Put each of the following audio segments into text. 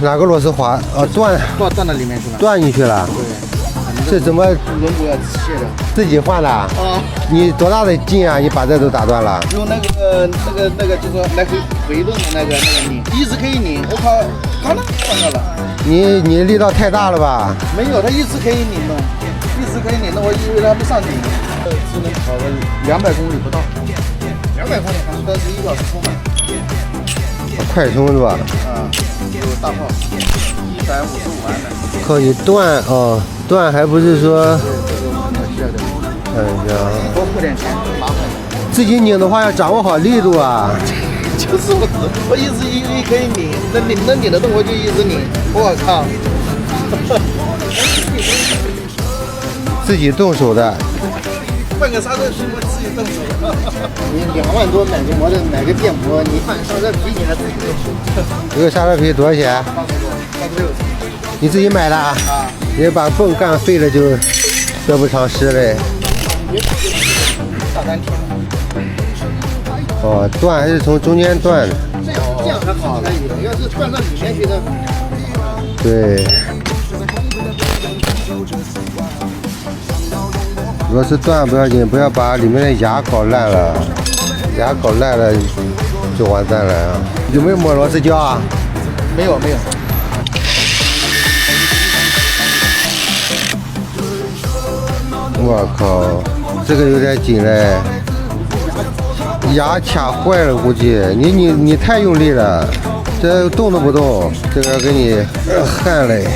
哪个螺丝滑？断到里面去了。断进去了。对。这怎么？轮毂要卸的。自己换的？啊。你多大的劲啊？你把这都打断了？用那个就是来回动的那个拧，一直可以拧，我靠，它那断掉了。你力道太大了吧？没有，它一直可以拧的，一直可以拧的，我以为它没上顶。只能跑个200公里不到，200公里还是到1小时充满。快充是吧？有大炮，155万的。靠你断断还不是说？哎呀，多付点钱，麻烦。自己拧的话要掌握好力度啊。就是我一直以为可以拧，能拧得动我就一直拧。我靠！自己动手的。换个刹车皮我自己动手。你2万多买个摩托，买个电摩，你换刹车皮你还自己动手？这个刹车皮多少钱？80多，86。你自己买的啊？你把泵干废了就得不偿失嘞。大单体。断还是从中间断的。这样还好可以的，要是断到里面去的。对。螺丝断不要紧，不要把里面的牙搞烂了，牙搞烂了就完蛋了啊！有没有抹螺丝胶啊？没有。我靠，这个有点紧嘞，牙卡坏了估计。你太用力了，这动都不动，这个给你焊嘞，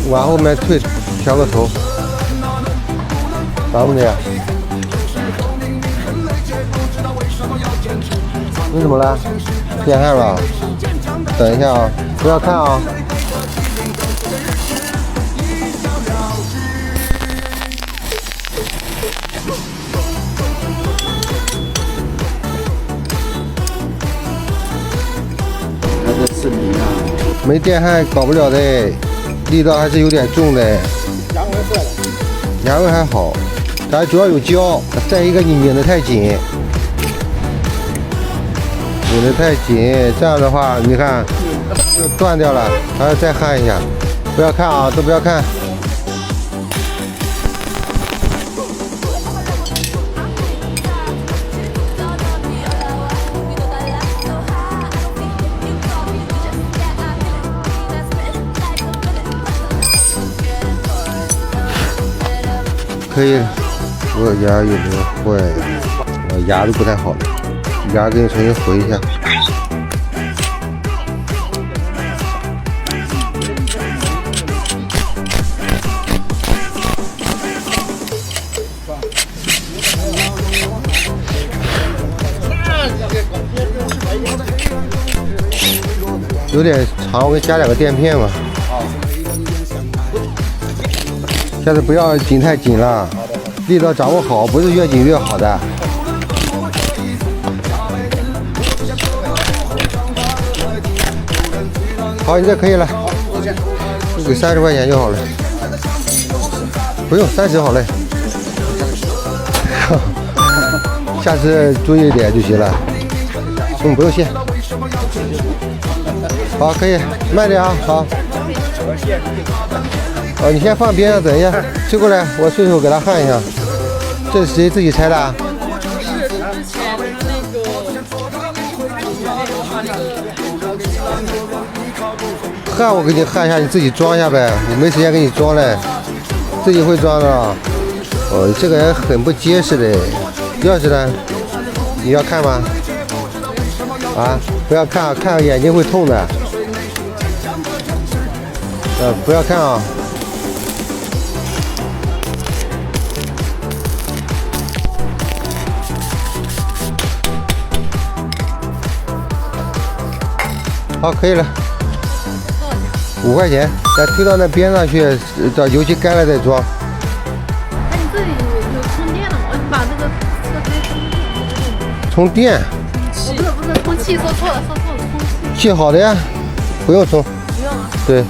往后面退，调个头。咋不的呀？你怎么了？变焊了？等一下啊，不要看啊。没电焊搞不了的，力道还是有点重的。牙纹坏了。牙纹还好。咱主要有胶，再一个你拧得太紧，这样的话你看就断掉了，还要再焊一下。不要看啊，都不要看。可以，我牙有没有坏？我牙都不太好了，牙给你重新回一下。有点长，我给你加2个垫片吧。下次不要紧太紧了，力道掌握好，不是越紧越好的。好，你这可以了，给30块钱就好了，不用30好嘞。下次注意一点就行了。不用谢。好，可以，慢点啊，好。你先放边上等一下，推过来，我顺手给他焊一下。这是谁自己拆的啊？焊我给你焊一下，你自己装一下呗，我没时间给你装嘞，自己会装的啊。这个人很不结实的。钥匙呢？你要看吗？啊，不要看，看眼睛会痛的。不要看啊。好，可以了。5块钱，再推到那边上去，到油漆干了再装。那你这里有充电的吗？我把这个车直接充电？不是，充气，说错了，充气。气好的呀，不用充。不用啊。对。